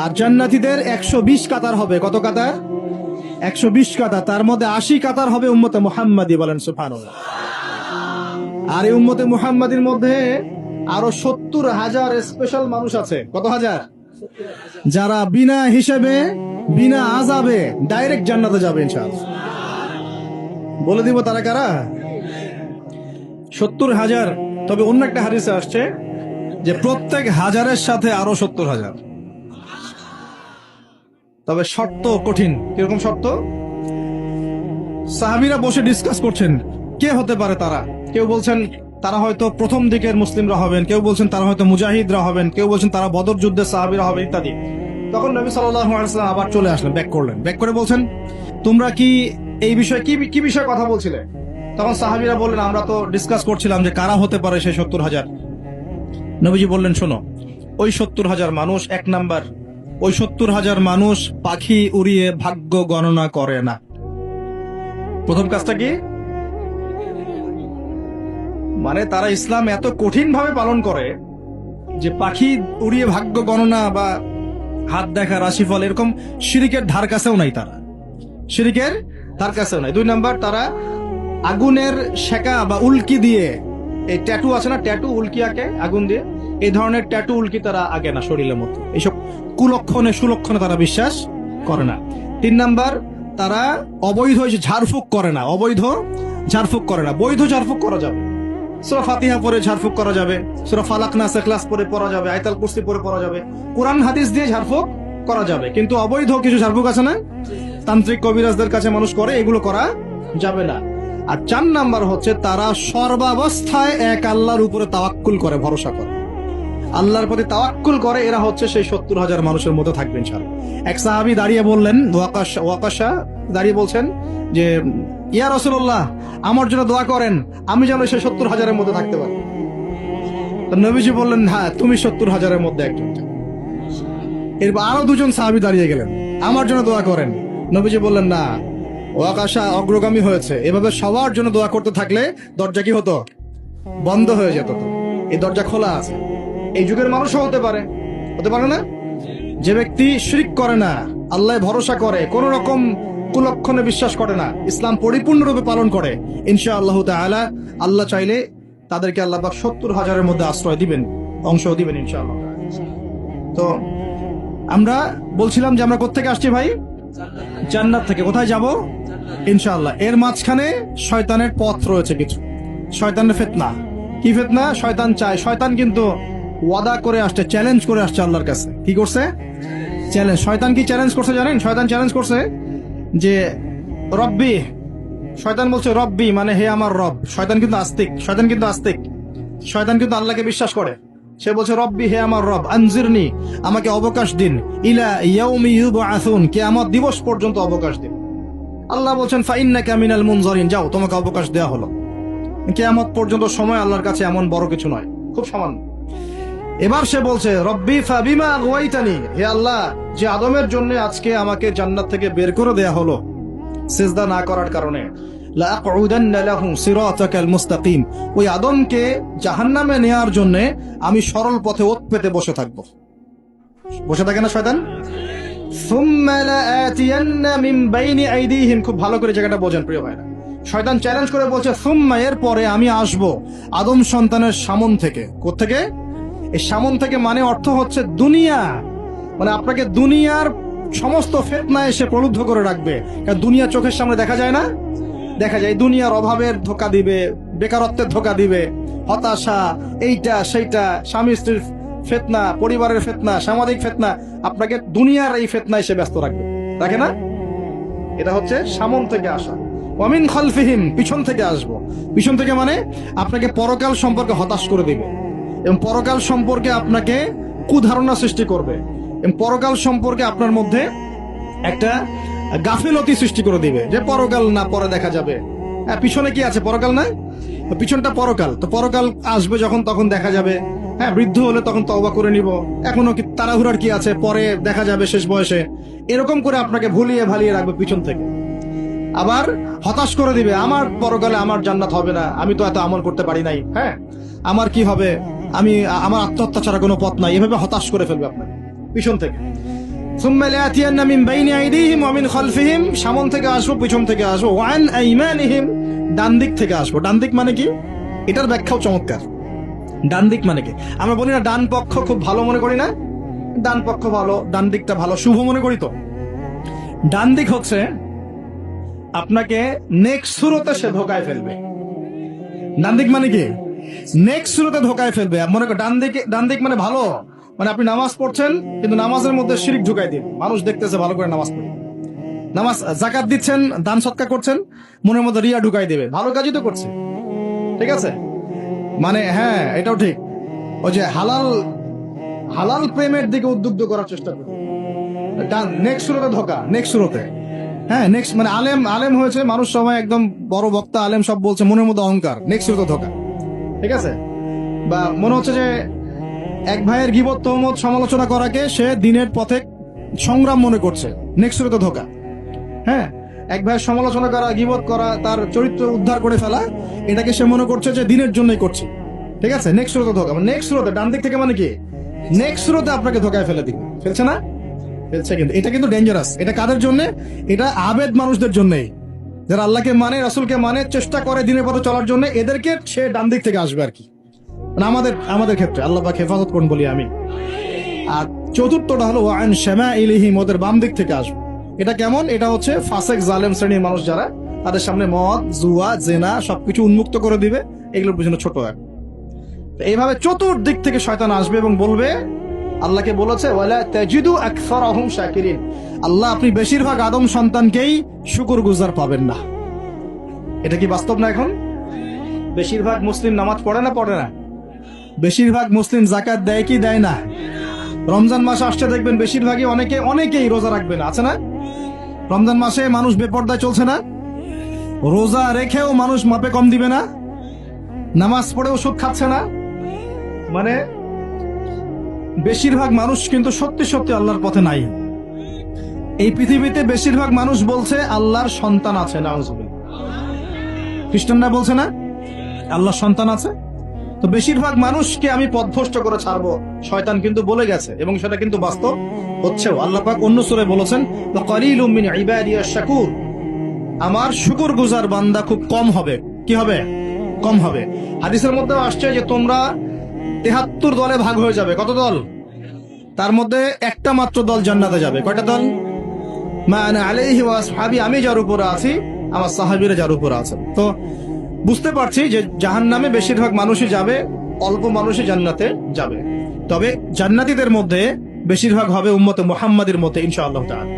আর জান্নাতীদের 120 কাতার হবে। কত কাতার? 120 কাতার। তার মধ্যে 80 কাতার হবে উম্মতে মুহাম্মাদি, বলেন সুবহানাল্লাহ। আর এই উম্মতে মুহাম্মাদির মধ্যে আরো 70,000 স্পেশাল মানুষ আছে। কত হাজার? যারা বিনা হিসেবে বিনা আযাবে ডাইরেক্ট জান্নাতে যাবে ইনশাআল্লাহ। বলে দিব তারা কারা? 70,000। তবে অন্য একটা হাদিসে আসছে যে প্রত্যেক হাজারের সাথে আরো 70,000। তবে শর্ত কঠিন। কিরকম শর্ত? সাহাবীরা বসে ডিসকাস করছেন কে হতে পারে তারা। কেউ বলছেন তারা হয়তো প্রথম দিকের মুসলিমরা হবেন, কেউ বলছেন তারা হয়তো মুজাহিদরা হবেন, কেউ বলছেন তারা বদর যুদ্ধের সাহাবীরা হবে ইত্যাদি। তখন নবী সাল্লাল্লাহু আলাইহি ওয়াসাল্লাম আবার চলে আসলেন, ব্যাক করলেন। ব্যাক করে বলছেন তোমরা কি এই বিষয়ে কি বিষয়ে কথা বলছিলে? তখন সাহাবীরা বললেন আমরা তো ডিসকাস করছিলাম যে কারা হতে পারে সেই 70,000। নবীজি বললেন শোনো, ওই 70,000 মানুষ, এক নাম্বার, ওই 70,000 মানুষ পাখি উড়িয়ে ভাগ্য গণনা করে না। প্রথম কাজটা কি? মানে তারা ইসলাম এত কঠিন ভাবে পালন করে যে পাখি উড়িয়ে ভাগ্য গণনা বা হাত দেখা, রাশিফল, এরকম শিরিকের ধার কাছেও নাই। তারা শিরিকের ধার কাছেও নাই। দুই নাম্বার, তারা আগুনের শেকা বা উল্কি দিয়ে, এই ট্যাটু আছে না, ট্যাটু উল্কি আঁকে আগুন দিয়ে, এই ধরনের ট্যাটু উল্কি তারা আগে না শরীরের মধ্যে। এইসব কুলক্ষণে সুলক্ষণে তারা বিশ্বাস করে না। তিন নাম্বার, তারা অবৈধ ঝাড়ফুঁক করে না। অবৈধ ঝাড়ফুঁক করে না। বৈধ ঝাড়ফুঁক করা যাবে। সূরা ফাতিহা পড়ে ঝাড়ফুঁক করা যাবে, সূরা ফালাক নাস ইখলাস পড়ে পড়া যাবে, আয়াতুল কুরসি পড়ে পড়া যাবে, কোরআন হাদিস দিয়ে ঝাড়ফুঁক করা যাবে। কিন্তু অবৈধ কিছু ঝাড়ফুঁক আছে না, তান্ত্রিক কবিরাজদের কাছে মানুষ করে, এগুলো করা যাবে না। আর 4 নাম্বার হচ্ছে তারা সর্বাবস্থায় এক আল্লাহর উপরে তাওয়াক্কুল করে, ভরসা করে, আল্লাহর প্রতি তাওয়াক্কুল করে। এরা হচ্ছে সেই 70,000 মানুষের মধ্যে থাকবে ইনশাআল্লাহ। এক সাহাবী দাঁড়িয়ে বললেন, ওয়াকাশা দাঁড়িয়ে বলছেন যে ইয়া রাসূলুল্লাহ, আমার জন্য দোয়া করেন, আমি যেন সেই 70,000-এর মধ্যে থাকতে পারি। তো নবীজি বললেন হ্যাঁ, তুমি 70,000-এর মধ্যে একজন। এরপর আরো 2জন সাহাবী দাঁড়িয়ে গেলেন, আমার জন্য দোয়া করেন। নবীজি বললেন না, ওয়াকাশা অগ্রগামী হয়েছে। এভাবে সবার জন্য দোয়া করতে থাকলে দরজা কি হতো? বন্ধ হয়ে যেত। এই দরজা খোলা আছে। এই যুগের মানুষও হতে পারে না? যে ব্যক্তি শিরক করে না, আল্লাহ ভরসা করে, কোন রকম কুলক্ষণে বিশ্বাস করে না, ইসলাম পরিপূর্ণরূপে পালন করে, ইনশাআল্লাহ তাআলা আল্লাহ চাইলে তাদেরকে আল্লাহ পাক 70,000-এর মধ্যে আশ্রয় দিবেন, অংশ দিবেন ইনশাআল্লাহ। তো আমরা বলছিলাম যে আমরা কোত্থেকে আসছি ভাই? জান্নাত থেকে। কোথায় যাব? ইনশাআল্লাহ। এর মাঝখানে শয়তানের পথ রয়েছে কিছু, শয়তানের ফিতনা। কি ফিতনা? শয়তান চায়, শয়তান কিন্তু ওয়াদা করে আসছে, চ্যালেঞ্জ করে আসছে আল্লাহর কাছে। কি করছে? চ্যালেঞ্জ। শয়তান কি চ্যালেঞ্জ করছে জানেন? শয়তান চ্যালেঞ্জ করছে যে রব্বি, শয়তান বলছে রব্বি মানে হে আমার রব। শয়তান কিন্তু আস্তিক, শয়তান কিন্তু আল্লাহকে বিশ্বাস করে। সে বলছে রব্বি, হে আমার রব, আনজিরনি, আমাকে অবকাশ দিন, ইলা ইয়াউমি ইউবআসুন, কিয়ামত দিবস পর্যন্ত অবকাশ দিন। আল্লাহ বলছেন ফাইন্নাকা মিনাল মুনজারিন, যাও, তোমাকে অবকাশ দেওয়া হলো। কিয়ামত পর্যন্ত সময় আল্লাহর কাছে এমন বড় কিছু নয়, খুব সামান্য। এবার সে বলছে রব্বি ফাবিমা আগওয়াইতানি, হে আল্লাহ, যে আদমের জন্য আজকে আমাকে জান্নাত থেকে বের করে দেয়া হলো সিজদা না করার কারণে, লাআকউদান্না লাহু সিরাতাকাল মুস্তাকিম, ওই আদমকে জাহান্নামে নেয়ার জন্য আমি সরল পথে ওত পেতে বসে থাকবো। বসে থাকে না শয়তান? সুম্মা লাআতিয়ান্না মিন বাইনি আইদিহিম, খুব ভালো করে জায়গাটা বোঝেন প্রিয় ভাইরা। শয়তান চ্যালেঞ্জ করে বলছে সুম্মা, এর পরে আমি আসবো আদম সন্তানের সামন থেকে। কোত্থেকে? এই সামন থেকে মানে অর্থ হচ্ছে দুনিয়া, মানে আপনাকে দুনিয়ার সমস্ত ফিতনা এসে প্রলুব্ধ করে রাখবে। কারণ দুনিয়া চোখের সামনে দেখা যায় না, দেখা যায় দুনিয়ার অভাবের ধোকা দিবে, বেকারত্বের ধোকা দিবে, হতাশা, এইটা সেইটা, স্বামী স্ত্রীর ফিতনা, পরিবারের ফিতনা, সামাজিক ফিতনা, আপনাকে দুনিয়ার এই ফিতনা এসে ব্যস্ত রাখবে, রাখে না? এটা হচ্ছে সামন থেকে আসা। ওয়ামিন খালফিহিম, পিছন থেকে আসবো। পিছন থেকে মানে আপনাকে পরকাল সম্পর্কে হতাশ করে দিবে, এবং পরকাল সম্পর্কে আপনাকে কুধারণা সৃষ্টি করবে, এবং পরকাল সম্পর্কে আপনার মধ্যে একটা গাফিলতি সৃষ্টি করে দিবে যে পরকাল না, পরে দেখা যাবে। হ্যাঁ, পিছনে কি আছে? পরকাল না? পিছনটা পরকাল। তো পরকাল আসবে যখন, তখন দেখা যাবে। হ্যাঁ, বৃদ্ধ হলে তখন তওবা করে নিব, এখনো কি তাড়াহুড়ার কি আছে, পরে দেখা যাবে শেষ বয়সে। এরকম করে আপনাকে ভুলিয়ে ভালিয়ে রাখবে পিছন থেকে। আবার হতাশ করে দিবে, আমার পরকালে আমার জান্নাত হবে না, আমি তো এত আমল করতে পারি নাই, হ্যাঁ, আমার কি হবে, আমার আত্মহত্যা ছাড়া কোনো পথ নাই, এভাবে হতাশ করে ফেলবে আপনাকে পিছন থেকে। সুম্মা লায়াতিয়ান্না মিন বাইনি আইদিহিম ওয়া মিন খালফিহিম, সামন থেকে আসবো, পিছন থেকে আসবো, ওয়া আন আইমানিহিম, ডান দিক থেকে আসবো। ডান দিক মানে কি? এটার ব্যাখ্যাও চমৎকার। ডান দিক মানে কি? আমরা বলি না ডান পক্ষ খুব ভালো মনে করি না? ডান পক্ষ ভালো, ডান দিকটা ভালো, শুভ মনে করি তো। ডান দিক হচ্ছে আপনাকে নেক্সট সুরতে সে ধোকায় ফেলবে। ডান দিক মানে কি? নেক্সট সুরতে ধোকায় ফেলবে। মনে কর ডান দিক মানে ভালো, মানে আপনি নামাজ পড়ছেন কিন্তু নামাজের মধ্যে শিরিক ঢুকাই দিন, মানুষ দেখতেছে ভালো করে নামাজ পড়ে, নামাজ জাকাত দিচ্ছেন, দান সৎকার করছেন, মনের মধ্যে রিয়া ঢুকাই দেবে, ভালো কাজই তো করছে, ঠিক আছে? মানে হ্যাঁ, এটাও ঠিক। ওই যে হালাল প্রেমের দিকে উদ্বুদ্ধ করার চেষ্টা করবে, নেক্সট সুরতে ধোকা, নেক্সট সুরতে। হ্যাঁ, নেক্সট মানে আলেম হয়েছে মানুষ, সবাই একদম বড় বক্তা আলেম সব বলছে, মনের মধ্যে অহংকার, নেক্সট সুরতে ধোকা, ঠিক আছে? বা মনে হচ্ছে যে এক ভাইয়ের গীবত তহমত সমালোচনা করাকে সে দিনের পথে সংগ্রাম মনে করছে, নেক্সট সুরতে ধোকা। হ্যাঁ, এক ভাইয়ের সমালোচনা করা, গীবত করা, তার চরিত্র উদ্ধার করে ফেলা, এটাকে সে মনে করছে যে দিনের জন্যই করছে, ঠিক আছে? নেক্সট সুরতে ধোকা। নেক্সট সুরতে ডান দিক থেকে মানে কি? নেক্সট সুরতে আপনাকে ধোকায় ফেলে দিবে, ফেলছে না? ফেলছে। কিন্তু এটা কিন্তু ডেঞ্জারাস। এটা কাদের জন্য? এটা আবেদ মানুষদের জন্যই, যারা আল্লাহকে মানে, রাসূলকে মানে, চেষ্টা করে দিনের পথে চলার জন্য, এদেরকে সে ডান দিক থেকে আসবে আর কি। মানে আমাদের ক্ষেত্রে আল্লাহ পাক হেফাজত করুন বলি আমি। আর চতুর্থটা হলো ওয়া আন শামাইলিহিম, ওদের বাম দিক থেকে আসবে। এটা কেমন? এটা হচ্ছে ফাসেক জালেম শ্রেণীর মানুষ যারা, তাদের সামনে মদ, জুয়া, জেনা সবকিছু উন্মুক্ত করে দিবে, এগুলোর পিছনে ছোট এক। এইভাবে চতুর্দিক থেকে শয়তান আসবে এবং বলবে, আল্লাহকে বলেছে ওয়ালা তাজিদু আকসারাহুম শাকিরিন, আল্লাহ আপনি বেশিরভাগ আদম সন্তানকেই শুকরগুজার পাবেন না। এটা কি বাস্তব না? এখন বেশিরভাগ মুসলিম নামাজ পড়ে না? পড়ে না? বেশিরভাগ মুসলিম যাকাত দেয় কি দেয় না? রমজান মাস আসছে দেখবেন বেশিরভাগই অনেকেই রোজা রাখবে না, আছে না? রমজান মাসে মানুষ বেপরদায় চলছে না? রোজা রেখেও মানুষ মাপে কম দিবে না? নামাজ পড়েও সুদ খাচ্ছে না? মানে বেশিরভাগ মানুষ কিন্তু সত্যি সত্যি আল্লাহর পথে নাই। এই পৃথিবীতে বেশিরভাগ মানুষ বলছে আল্লাহর সন্তান আছে, নাউজুবিল্লাহ। খ্রিস্টানরা বলছে না আল্লাহর সন্তান আছে? তো বেশিরভাগ মানুষকে আমি পথভ্রষ্ট করে ছাড়বো, শয়তান কিন্তু বলে গেছে, এবং সেটা কিন্তু বাস্তব হচ্ছেও। আল্লাহ পাক অন্য সূরায় বলেছেন ওয়াকালিলুম মিন ইবাদিয়াশ শাকুর, আমার শুকরগুজার বান্দা খুব কম হবে। কি হবে? কম হবে। হাদিসের মধ্যে আসছে যে তোমরা ৭৩ দলে ভাগ হয়ে যাবে। কত দল? তার মধ্যে একটা মাত্র দল জান্নাতে যাবে। কয়টা দল? মা আনা আলাইহি ওয়া আসহাবি, আমি যার উপরে আছি, আমার সাহাবীরা যার উপরে আছেন। তো বুঝতে পারছি যে জাহান্নামে বেশিরভাগ মানুষই যাবে, অল্প মানুষই জান্নাতে যাবে। তবে জান্নাতীদের মধ্যে বেশিরভাগ হবে উম্মতে মুহাম্মাদের মতে ইনশাআল্লাহ তাআলা।